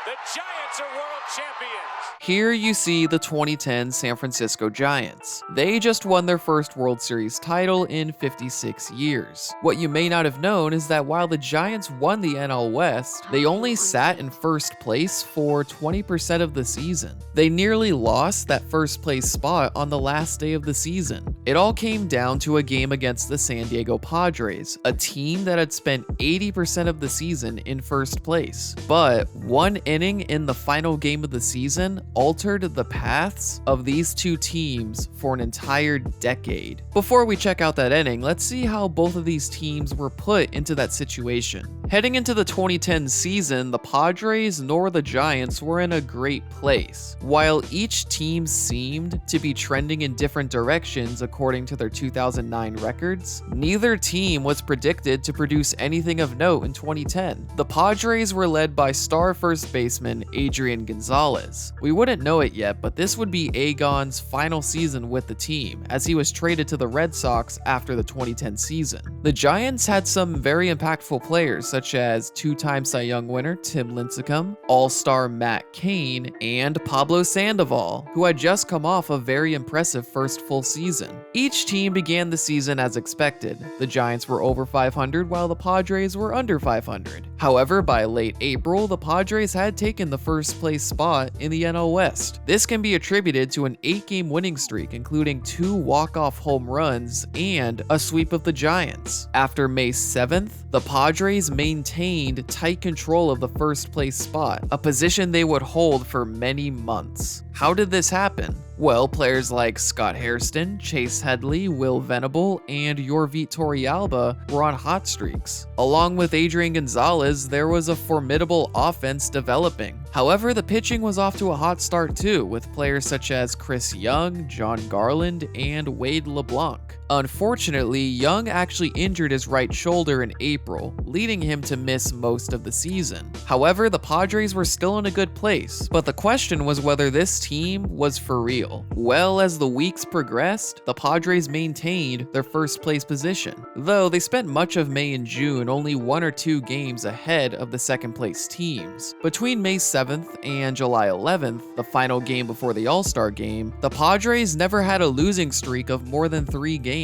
The Giants are world champions. Here you see the 2010 San Francisco Giants. They just won their first World Series title in 56 years. What you may not have known is that while the Giants won the NL West, they only sat in first place for 20% of the season. They nearly lost that first place spot on the last day of the season. It all came down to a game against the San Diego Padres, a team that had spent 80% of the season in first place. But one inning in the final game of the season altered the paths of these two teams for an entire decade. Before we check out that inning, let's see how both of these teams were put into that situation. Heading into the 2010 season, the Padres nor the Giants were in a great place. While each team seemed to be trending in different directions according to their 2009 records, neither team was predicted to produce anything of note in 2010. The Padres were led by star first baseman Adrian Gonzalez. We wouldn't know it yet, but this would be Agon's final season with the team, as he was traded to the Red Sox after the 2010 season. The Giants had some very impactful players, such as two-time Cy Young winner Tim Lincecum, all-star Matt Kane, and Pablo Sandoval, who had just come off a very impressive first full season. Each team began the season as expected. The Giants were over 500 while the Padres were under 500. However, by late April, the Padres had taken the first place spot in the NL West. This can be attributed to an 8-game winning streak, including 2 walk-off home runs and a sweep of the Giants. After May 7th, the Padres maintained tight control of the first place spot, a position they would hold for many months. How did this happen? Well, players like Scott Hairston, Chase Headley, Will Venable, and Yorvit Torrealba were on hot streaks. Along with Adrian Gonzalez, there was a formidable offense developing. However, the pitching was off to a hot start too, with players such as Chris Young, John Garland, and Wade LeBlanc. Unfortunately, Young actually injured his right shoulder in April, leading him to miss most of the season. However, the Padres were still in a good place, but the question was whether this team was for real. Well, as the weeks progressed, the Padres maintained their first place position, though they spent much of May and June only 1 or 2 games ahead of the second place teams. Between May 7th and July 11th, the final game before the All-Star game, the Padres never had a losing streak of more than 3 games.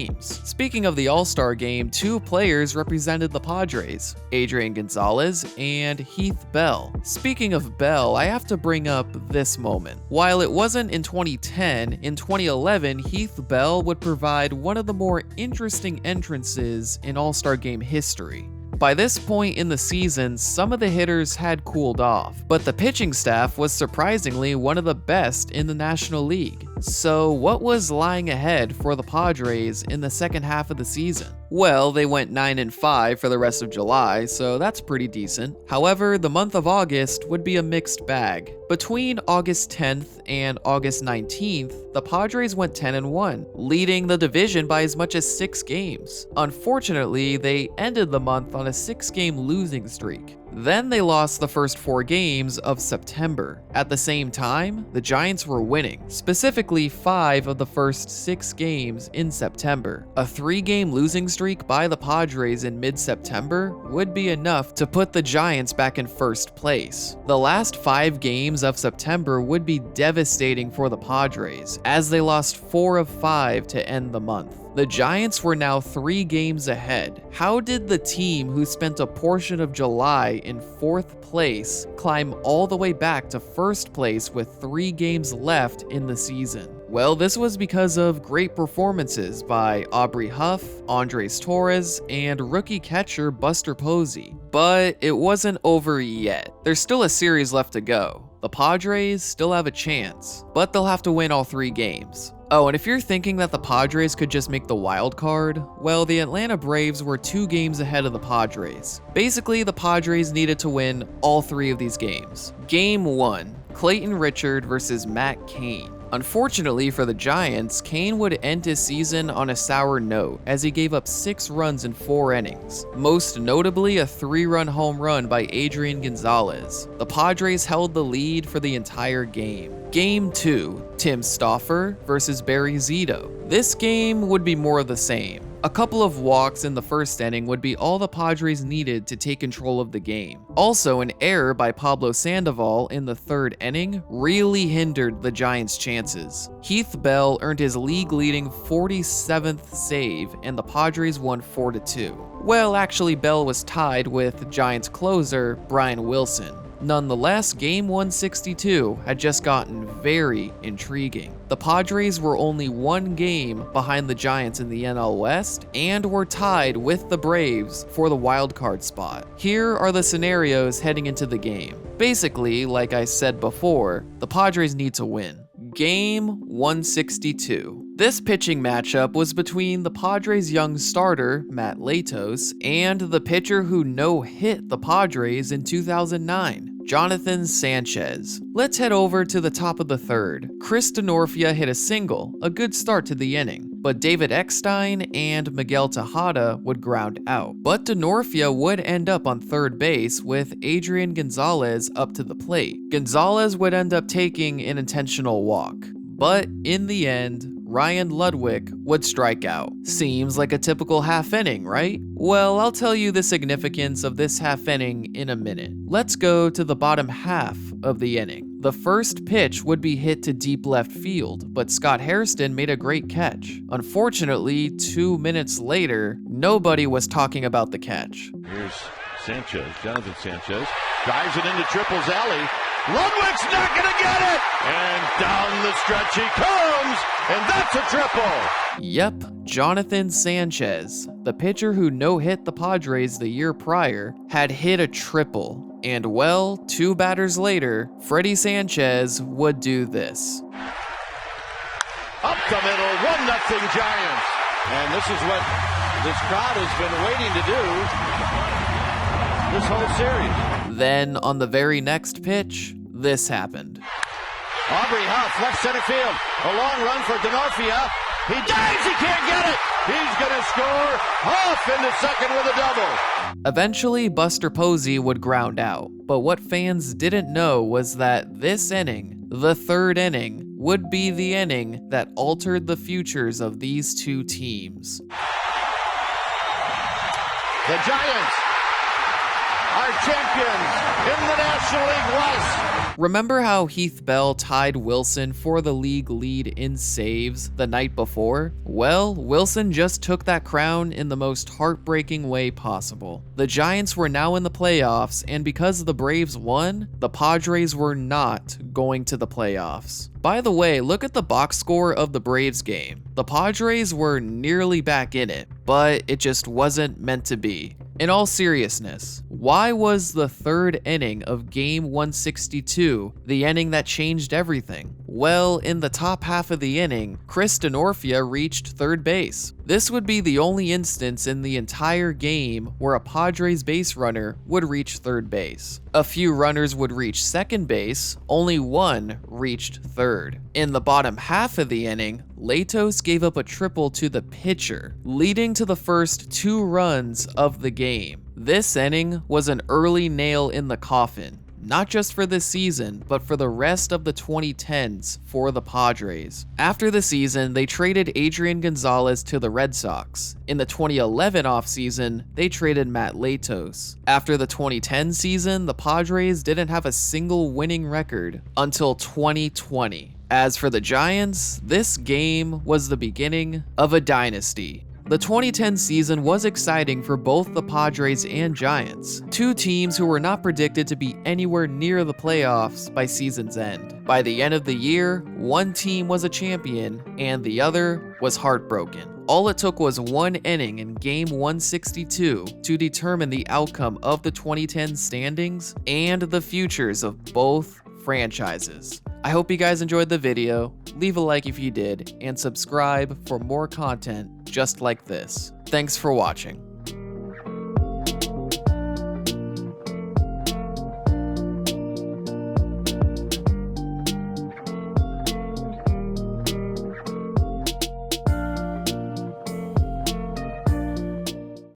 Speaking of the All-Star game, 2 players represented the Padres, Adrian Gonzalez and Heath Bell. Speaking of Bell, I have to bring up this moment. While it wasn't in 2010, in 2011, Heath Bell would provide one of the more interesting entrances in All-Star game history. By this point in the season, some of the hitters had cooled off, but the pitching staff was surprisingly one of the best in the National League. So what was lying ahead for the Padres in the second half of the season? Well, they went 9-5 for the rest of July, so that's pretty decent. However, the month of August would be a mixed bag. Between August 10th and August 19th, the Padres went 10-1, leading the division by as much as 6 games. Unfortunately, they ended the month on a 6-game losing streak. Then they lost the first 4 games of September. At the same time, the Giants were winning, specifically 5 of the first 6 games in September. A 3-game losing streak by the Padres in mid-September would be enough to put the Giants back in first place. The last 5 games of September would be devastating for the Padres, as they lost 4 of 5 to end the month. The Giants were now 3 games ahead. How did the team who spent a portion of July in 4th place climb all the way back to first place with 3 games left in the season? Well, this was because of great performances by Aubrey Huff, Andres Torres, and rookie catcher Buster Posey. But it wasn't over yet. There's still a series left to go. The Padres still have a chance, but they'll have to win all 3 games. Oh, and if you're thinking that the Padres could just make the wild card, well, the Atlanta Braves were 2 games ahead of the Padres. Basically, the Padres needed to win all 3 of these games. Game 1, Clayton Richard versus Matt Kane. Unfortunately for the Giants, Kane would end his season on a sour note as he gave up 6 runs in 4 innings, most notably a 3-run home run by Adrian Gonzalez. The Padres held the lead for the entire game. Game 2, Tim Stauffer versus Barry Zito. This game would be more of the same. A couple of walks in the first inning would be all the Padres needed to take control of the game. Also, an error by Pablo Sandoval in the third inning really hindered the Giants' chances. Heath Bell earned his league-leading 47th save, and the Padres won 4-2. Well, actually, Bell was tied with Giants closer Brian Wilson. Nonetheless, Game 162 had just gotten very intriguing. The Padres were only one game behind the Giants in the NL West and were tied with the Braves for the wildcard spot. Here are the scenarios heading into the game. Basically, like I said before, the Padres need to win. Game 162. This pitching matchup was between the Padres' young starter, Matt Latos, and the pitcher who no-hit the Padres in 2009, Jonathan Sanchez. Let's head over to the top of the third. Chris Denorfia hit a single, a good start to the inning, but David Eckstein and Miguel Tejada would ground out. But Denorfia would end up on third base with Adrian Gonzalez up to the plate. Gonzalez would end up taking an intentional walk, but in the end, Ryan Ludwig would strike out. Seems like a typical half inning, right? Well, I'll tell you the significance of this half inning in a minute. Let's go to the bottom half of the inning. The first pitch would be hit to deep left field, but Scott Hairston made a great catch. Unfortunately, 2 minutes later, nobody was talking about the catch. Here's Sanchez, Jonathan Sanchez, drives it into Triple's alley. Ludwig's not going to get it! And down the stretch he comes, and that's a triple! Yep, Jonathan Sanchez, the pitcher who no-hit the Padres the year prior, had hit a triple. And well, 2 batters later, Freddie Sanchez would do this. Up the middle, 1-0 Giants. And this is what this crowd has been waiting to do this whole series. Then, on the very next pitch, this happened. Aubrey Huff, left center field. A long run for Denorfia. He dives, he can't get it. He's going to score. Huff into second with a double. Eventually, Buster Posey would ground out. But what fans didn't know was that this inning, the third inning, would be the inning that altered the futures of these two teams. The Giants are champions in the National League West. Remember how Heath Bell tied Wilson for the league lead in saves the night before? Well, Wilson just took that crown in the most heartbreaking way possible. The Giants were now in the playoffs, and because the Braves won, the Padres were not going to the playoffs. By the way, look at the box score of the Braves game. The Padres were nearly back in it, but it just wasn't meant to be. In all seriousness, why was the third inning of Game 162 the inning that changed everything? Well, in the top half of the inning, Chris Denorfia reached third base. This would be the only instance in the entire game where a Padres base runner would reach third base. A few runners would reach second base, only one reached third. In the bottom half of the inning, Latos gave up a triple to the pitcher, leading to the first 2 runs of the game. This inning was an early nail in the coffin, not just for this season, but for the rest of the 2010s for the Padres. After the season, they traded Adrian Gonzalez to the Red Sox. In the 2011 offseason, they traded Matt Latos. After the 2010 season, the Padres didn't have a single winning record until 2020. As for the Giants, this game was the beginning of a dynasty. The 2010 season was exciting for both the Padres and Giants, two teams who were not predicted to be anywhere near the playoffs by season's end. By the end of the year, one team was a champion and the other was heartbroken. All it took was one inning in Game 162 to determine the outcome of the 2010 standings and the futures of both franchises. I hope you guys enjoyed the video. Leave a like if you did, and subscribe for more content just like this. Thanks for watching.